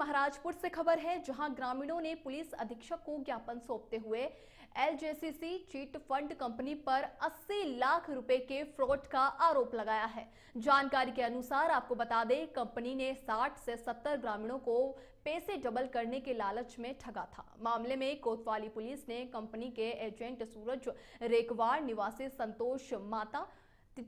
महाराजपुर से खबर है, जहां ग्रामीणों ने पुलिस अधीक्षक को ज्ञापन सौंपते हुए एलजेसीसी चीट फंड कंपनी पर 80 लाख रुपए के फ्रॉड का आरोप लगाया है। जानकारी के अनुसार आपको बता दें, कंपनी ने 60 से 70 ग्रामीणों को पैसे डबल करने के लालच में ठगा था। मामले में कोतवाली पुलिस ने कंपनी के एजेंट सूरज रेकवाड़ निवासी संतोष माता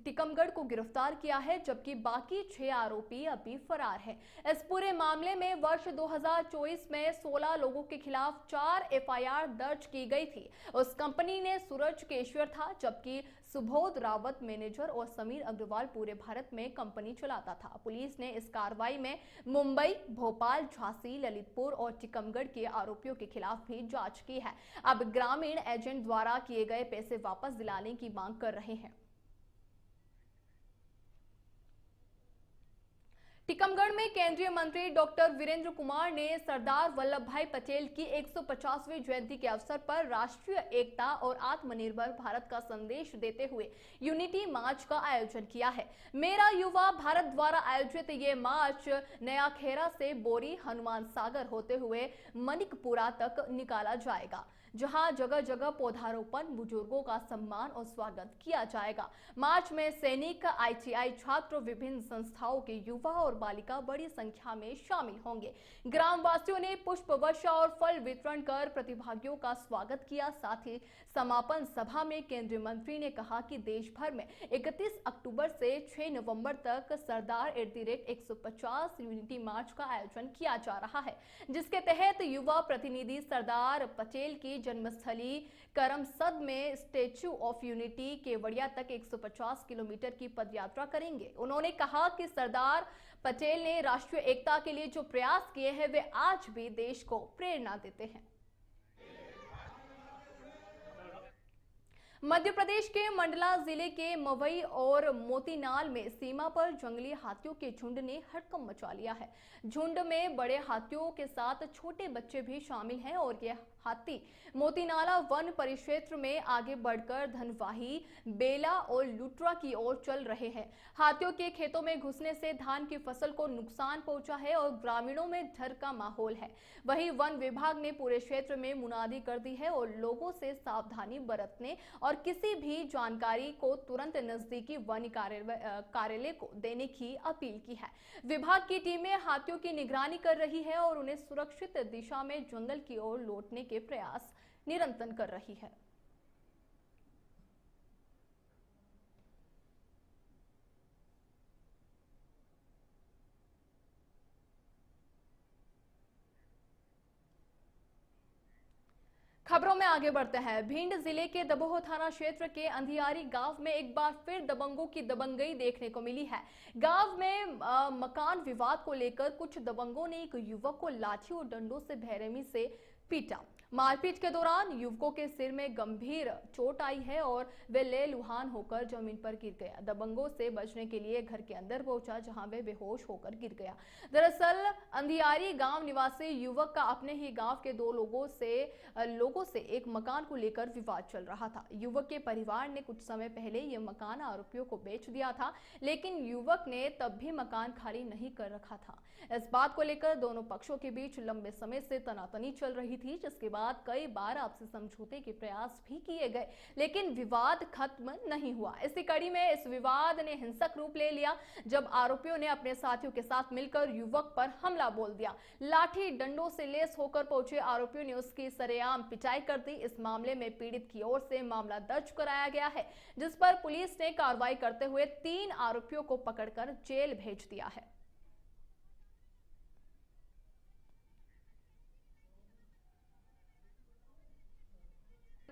टीकमगढ़ को गिरफ्तार किया है, जबकि बाकी 6 आरोपी अभी फरार हैं। इस पूरे मामले में वर्ष 2024 में 16 लोगों के खिलाफ 4 एफआईआर दर्ज की गई थी। उस कंपनी ने सूरज केशवर था, जबकि सुबोध रावत मैनेजर और समीर अग्रवाल पूरे भारत में कंपनी चलाता था। पुलिस ने इस कार्रवाई में मुंबई, भोपाल, झांसी, ललितपुर और टीकमगढ़ के आरोपियों के खिलाफ भी जांच की है। अब ग्रामीण एजेंट द्वारा किए गए पैसे वापस दिलाने की मांग कर रहे हैं। टीकमगढ़ में केंद्रीय मंत्री डॉक्टर वीरेंद्र कुमार ने सरदार वल्लभ भाई पटेल की 150वीं जयंती के अवसर पर राष्ट्रीय एकता और आत्मनिर्भर भारत का संदेश देते हुए यूनिटी मार्च का आयोजन किया है। मेरा युवा भारत द्वारा आयोजित ये मार्च नया खेरा से बोरी, हनुमान सागर होते हुए मनिकपुरा तक निकाला जाएगा, जहां जगह जगह पौधारोपण, बुजुर्गों का सम्मान और स्वागत किया जाएगा। मार्च में सैनिक, आईटीआई छात्र, विभिन्न संस्थाओं के युवा और बालिका बड़ी संख्या में शामिल होंगे। ग्रामवासियों ने पुष्प वर्षा और फल वितरण कर प्रतिभागियों का स्वागत किया। साथ ही समापन सभा में केंद्रीय मंत्री ने कहा कि देश भर में 31 अक्टूबर से 6 नवंबर तक सरदार @150 यूनिटी मार्च का आयोजन किया जा रहा है, जिसके तहत युवा प्रतिनिधि सरदार पटेल की जन्मस्थली करमसद में स्टैच्यू ऑफ यूनिटी केवड़िया तक 150 किलोमीटर की पदयात्रा करेंगे। उन्होंने कहा कि सरदार पटेल ने राष्ट्रीय एकता के लिए जो प्रयास किए हैं, वे आज भी देश को प्रेरणा देते हैं। मध्य प्रदेश के मंडला जिले के मवई और मोतीनाल में सीमा पर जंगली हाथियों के झुंड ने हड़कंप मचा लिया है। झुंड में बड़े हाथियों के साथ छोटे बच्चे भी शामिल हैं और ये हाथी मोतीनाला वन परिक्षेत्र में आगे बढ़कर धनवाही, बेला और लुट्रा की ओर चल रहे हैं। हाथियों के खेतों में घुसने से धान की फसल को नुकसान पहुंचा है और ग्रामीणों में डर का माहौल है। वहीं वन विभाग ने पूरे क्षेत्र में मुनादी कर दी है और लोगों से सावधानी बरतने और किसी भी जानकारी को तुरंत नजदीकी वन कार्यालय को देने की अपील की है। विभाग की टीमें हाथियों की निगरानी कर रही है और उन्हें सुरक्षित दिशा में जंगल की ओर लौटने के प्रयास निरंतर कर रही है। खबरों में आगे बढ़ते हैं। भिंड जिले के दबोह थाना क्षेत्र के अंधियारी गांव में एक बार फिर दबंगों की दबंगई देखने को मिली है। गांव में मकान विवाद को लेकर कुछ दबंगों ने एक युवक को लाठी और डंडों से बेरहमी से पीटा। मारपीट के दौरान युवकों के सिर में गंभीर चोट आई है और वे लहूलुहान होकर जमीन पर गिर गया। दबंगों से बचने के लिए घर के अंदर पहुंचा, जहां वे बेहोश होकर गिर गया। दरअसल अंधियारी गांव निवासी युवक का अपने ही गांव के 2 लोगों से एक मकान को लेकर विवाद चल रहा था। युवक के परिवार ने कुछ समय पहले यह मकान आरोपियों को बेच दिया था, लेकिन युवक ने तब भी मकान खाली नहीं कर रखा था। इस बात को लेकर दोनों पक्षों के बीच लंबे समय से तनातनी चल रही थी, जिसके बाद कई बार आपसी समझौते के प्रयास भी किए गए, लेकिन विवाद खत्म नहीं हुआ। इसी कड़ी में इस विवाद ने हिंसक रूप ले लिया, जब आरोपियों ने अपने साथियों के साथ मिलकर युवक पर हमला बोल दिया। लाठी डंडों से लैस होकर पहुंचे आरोपियों ने उसकी सरेआम पिटाई कर दी। इस मामले में पीड़ित की ओर से मामला दर्ज कराया गया है, जिस पर पुलिस ने कार्रवाई करते हुए 3 आरोपियों को पकड़कर जेल भेज दिया है।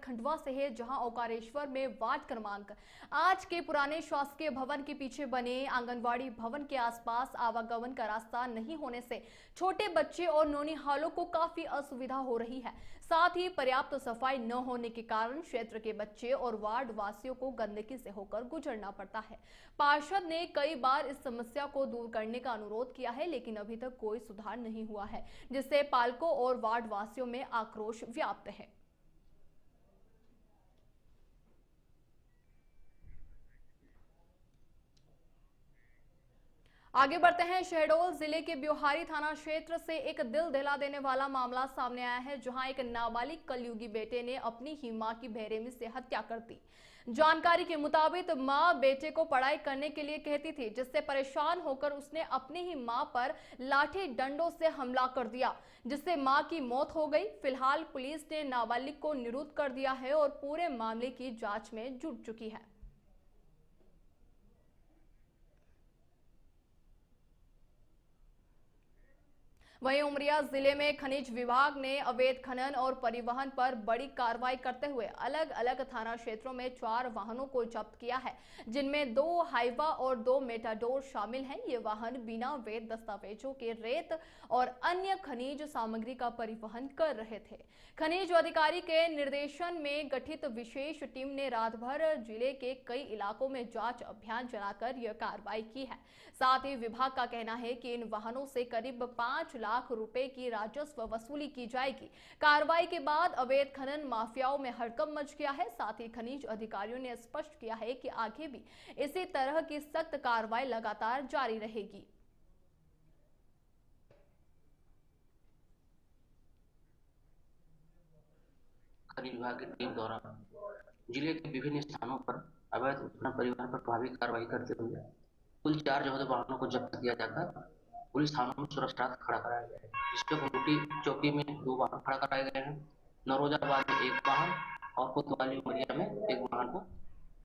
खंडवा से है, जहां ओकारेश्वर में वार्ड क्रमांक 8 के पुराने शासकीय भवन के पीछे बने आंगनवाड़ी भवन के आसपास आवागमन का रास्ता नहीं होने से छोटे बच्चे और नौनिहालों को काफी असुविधा हो रही है। साथ ही पर्याप्त सफाई न होने के कारण क्षेत्र के बच्चे और वार्ड वासियों को गंदगी से होकर गुजरना पड़ता है। पार्षद ने कई बार इस समस्या को दूर करने का अनुरोध किया है, लेकिन अभी तक कोई सुधार नहीं हुआ है, जिससे पालकों और वार्ड वासियों में आक्रोश व्याप्त है। आगे बढ़ते हैं। शहडोल जिले के ब्योहारी थाना क्षेत्र से एक दिल दहला देने वाला मामला सामने आया है, जहां एक नाबालिग कलयुगी बेटे ने अपनी ही मां की बेरहमी से हत्या कर दी। जानकारी के मुताबिक मां बेटे को पढ़ाई करने के लिए कहती थी, जिससे परेशान होकर उसने अपनी ही मां पर लाठी डंडों से हमला कर दिया, जिससे मां की मौत हो गई। फिलहाल पुलिस ने नाबालिग को निरुद्ध कर दिया है और पूरे मामले की जांच में जुट चुकी है। वहीं उमरिया जिले में खनिज विभाग ने अवैध खनन और परिवहन पर बड़ी कार्रवाई करते हुए अलग अलग थाना क्षेत्रों में 4 वाहनों को जब्त किया है, जिनमें 2 हाइवा और 2 मेटाडोर शामिल हैं। ये वाहन बिना वैध दस्तावेजों के रेत और अन्य खनिज सामग्री का परिवहन कर रहे थे। खनिज अधिकारी के निर्देशन में गठित विशेष टीम ने रात भर जिले के कई इलाकों में जांच अभियान चलाकर यह कार्रवाई की है। साथ ही विभाग का कहना है कि इन वाहनों से करीब 5 लाख रुपए की राजस्व वसूली की जाएगी। कार्रवाई के बाद अवैध खनन माफियाओं में हड़कंप मच गया है। साथ ही खनिज अधिकारियों ने स्पष्ट किया है कि आगे भी इसी तरह की सख्त कार्रवाई लगातार जारी रहेगी। खनिज विभाग की टीम द्वारा जिले के विभिन्न स्थानों पर अवैध उत्खनन परिवहन पर प्रभावी कार्रवाई करते हुए कुल 4 अवैध वाहनों को जब्त किया जाकर पुलिस थानों में सुरक्षा खड़ा कराया गया है, जिसमें गुंडूटी चौकी में 2 वाहन खड़ा कराए गए हैं, नौरोजाबाद में 1 वाहन और कोतवाली उमरिया में 1 वाहन को